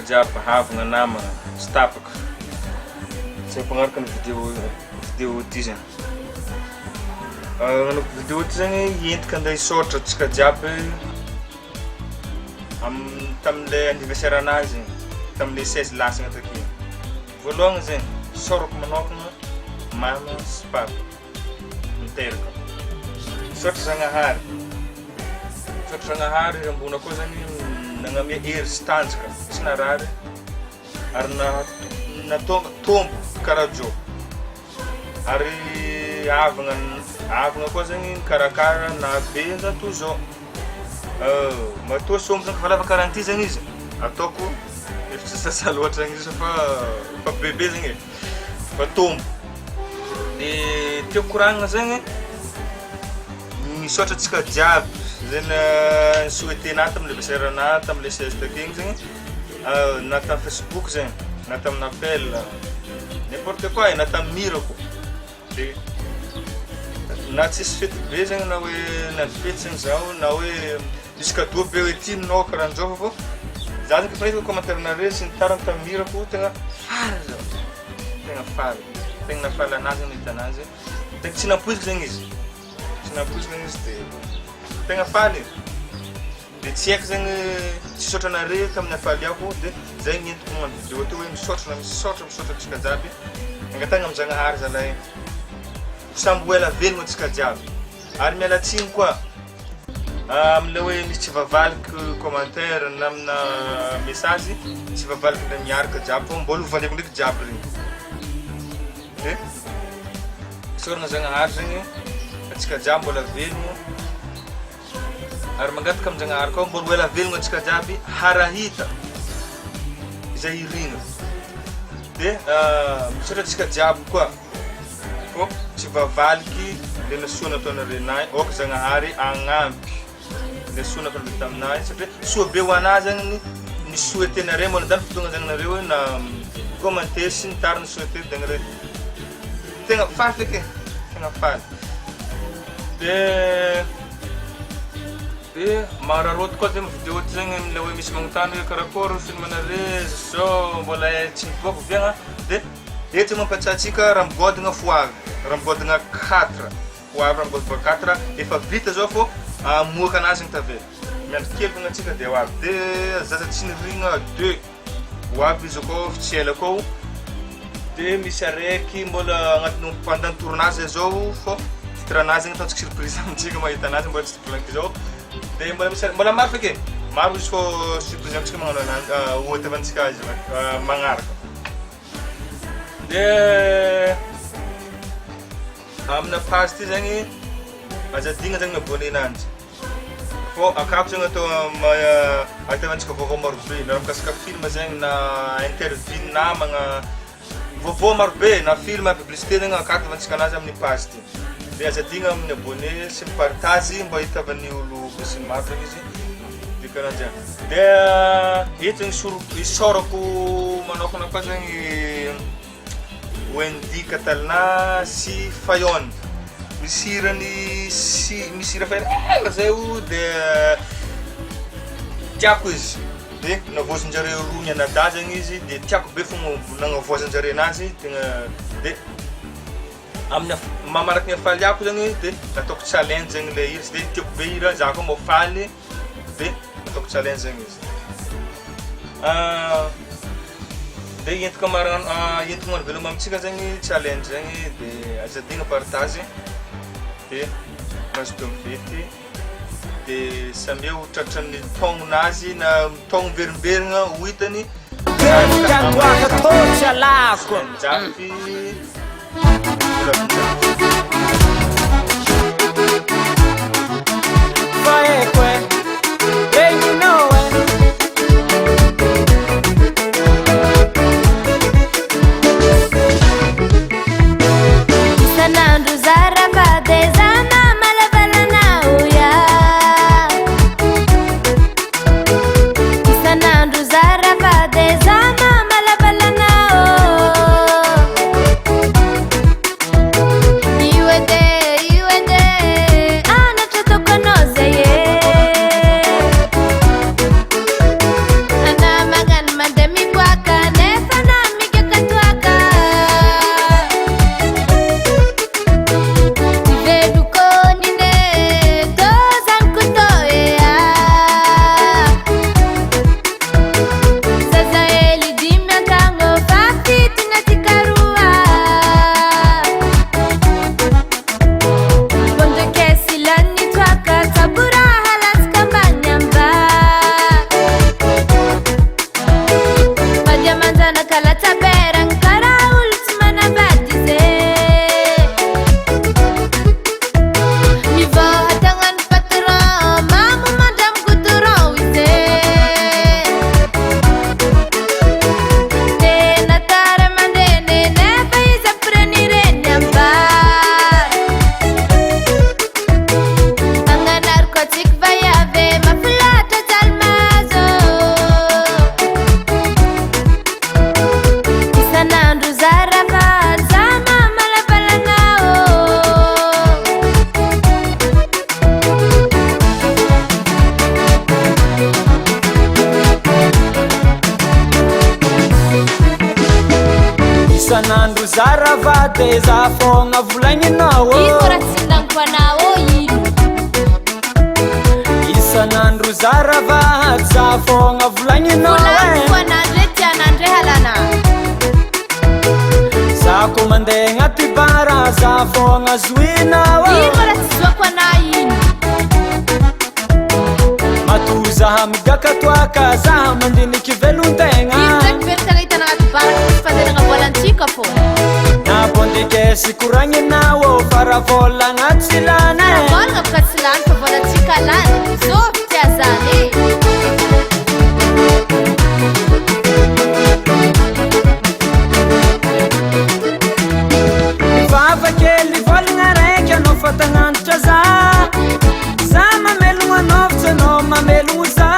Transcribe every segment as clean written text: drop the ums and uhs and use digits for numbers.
jiaby havagna namagna tsy tapaka. Zay mpagnaraka ny vidéo ty zany. Ny vidéo ty zany entika andeha hisaotra antsika jiaby tamin'ilay anniversaire anazy tamin'ilay 16 lasagna takeo. Voalohany zany saorako manokagna mama sy papa miteraka. Saotra Zagnahary. Saotra Zagnahary ambona koa zany nagnamia hery sy tanjaka tsy narary ary natonga tombo karaha jo. Ary havagna koa zany karakara na be toy zao. Matoa sombo zany fa lava karaha ty zany izy ataoko efitra sasa loatra zany izy fa bebe zany fa tombo. Dia tiako koragnina zany misaotra antsika jiaby zany souhaité-na tamin'ilay anniversaire-na tamin'ilay 16 takegny zany na tamin'ny Facebook zany na tamin'ny appel n'importe quoi na tamin'ny mirako. Dia na tsisy fety be zany na hoe navety zany zaho na hoe misy cadeau be hoe ty minao karahan'izao fa za zany kafa commentaire-nareo sy ny tariny tamin'ny mirako tegna faly zao. Tegna faly. Tegna nafaly anazy nahita anazy. Tegna tsy nampoiziko zany izy. Tsy nampoiziko zany izy dia tegna faly. Dia tsy haiko zany tsy saotra anareo tamin'ny hafaly ako dia zay nientiko magnano vidéo teo hoe misaotra antsika jiaby. Angatagna amin'ny Zagnahary zalahy. Samby ho ela velogna antsika jiaby. Ary miala tsiny koa amin'ilay hoe misy tsy vavaliko commentaire na amina message tsy vavaliko ilay miaraka jiaby fa mbola hovaliako ndraiky jiaby regny. Dia saorana Zagnahary zany antsika jiaby mbola velogno ary mangataka amin'ny Zagnahary koa mbola ho ela velogno antsika jiaby harahita izay irigna. Dia misaotra antsika jiaby koa fô tsy vavaliky ilay nasoana ataonareo anahy ôka Zagnahary agnampy ilay soana ataonareo taminahy satria soa be ho anahy zany ny souhaité-nareo mbola ndany fotoagna zany nareo hoe na commenter sy ny tariny souhaité dia nareo tegna faly feky tegna faly. Dia mararoty koa zay vidéo ty zany amilay hoe misy magnontany hoe karakory filmanareo zao mbola tsy nivoako viagna. Dia eto mampatsiatsika rambodigna foavy rambodigna 4 foavy rambodigna 4 efa vita zao fô amoaka anazy ny tavela miandry kely fogna antsika dia ho avy. Dia zaza tsy nirigna 2 ho avy izy koa tsy ela koa. Dia misy araiky mbola agnatin'ny pendant tournage zao fô titranazy zany ataontsika surprise amintsika mahita anazy mbola tsy planky zao. Dia mbola maro feky maro izy fô surprise amintsika magnano anazy ohatra avantsika azy magnaraka. Dia amina page ty zany azadigna zany abonné ananjy fô akako zany atao atavantsika vaovao marobe na mikasika film zany na interview namagna vaovao marobe na film publicité zany akato atavantsika anazy amin'ny page ty. Dia azadigna amin'ny abonné sy mipartage mba hitavan'ny olo sy maro zany izy dia karahan'izany. Dia eto zany isaorako manokana koa zany Wendy Catalina sy Fayon misirany misira faela zay o dia tiako izy. Dia navoazinjareo roa ny anadà zany izy dia tiako be fogna nagnavoazanjareo anazy tegna. Dia amin'ny mamaraky ny hafaliako zany dia nataoko challenge zany ilay izy dia tiako be hira za koa mafaly dia nataoko challenge zany izy. Dia entiko magnano veloma amintsika zany challenge zany dia azadigna partage dia mazoto mifety dia samia ho tratran'ny taognonazy na taogno miverimberina ho hitany japy isan'andro zaravady za fogna volagninao ikorasilankoanao ino isan'andro zaravady za fogna volagninao volankoanandre tianandre halana za ko mandeha agnaty bara za fogna zoinao ikoratsizoakoana ino matozaha migaka toaka zaha mandiniky velon-tegna indraiky velotagna hitana agnaty baraka misy fandelagna volantsika fô nabondikesy koragninao faravolagna tsy lany volagna boka tsy lany fa volantsika lany zôvy tia zany vavakely volagna raiky anao fatagnanitra za mamelogno anao fa tsy anao mamelogno za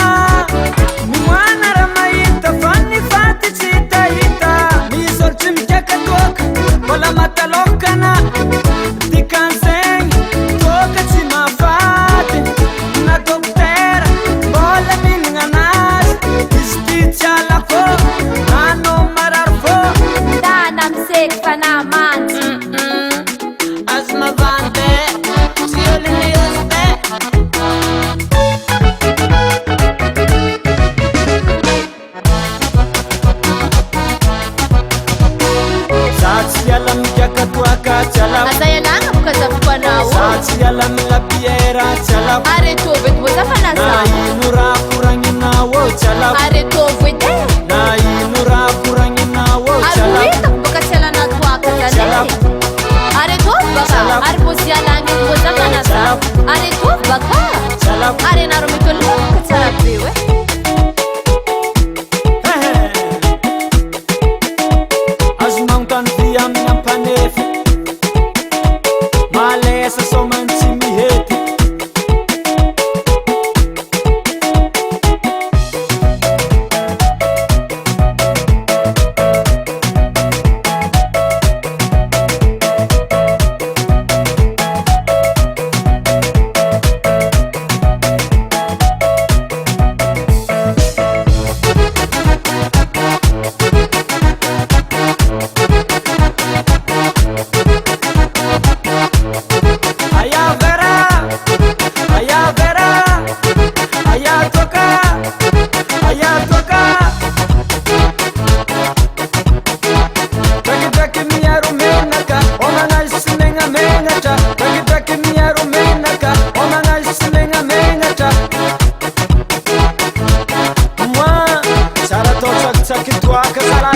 mimoana raha mahita fa ny faty tsy hitahita mizoritry mikaka toaka mbola matalokana dikan'zegny toaka tsy mahafaty na dokotera mbola minagna anazy izy ty tsy alako anao marary fô tana miseky fa namantsy azo mavante tsy ologny izy za tsy ala migaka toaka tsy ala aza ialagna boka zavakoanao za tsy ala milabiera tsy ala aretovy edy moa zafanaza na ino raha koragninao tsy ala aretovy edy na ino raha koragninao tsy ala ary hitako boka tsy alana toaka zany aretovy baka ary mozy alagna edy moa zafanaza aretovy baka ary anaro mikoloka boka tsara be oe azo magnontany vy amin'ny ampanefa malesa somany tsy mihety Toaka sala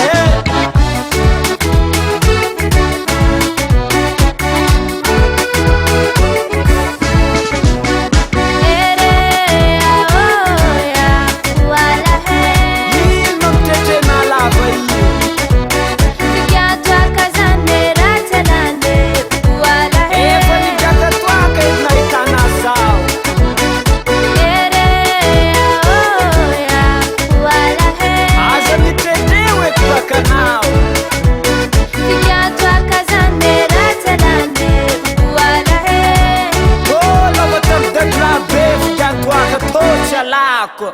lako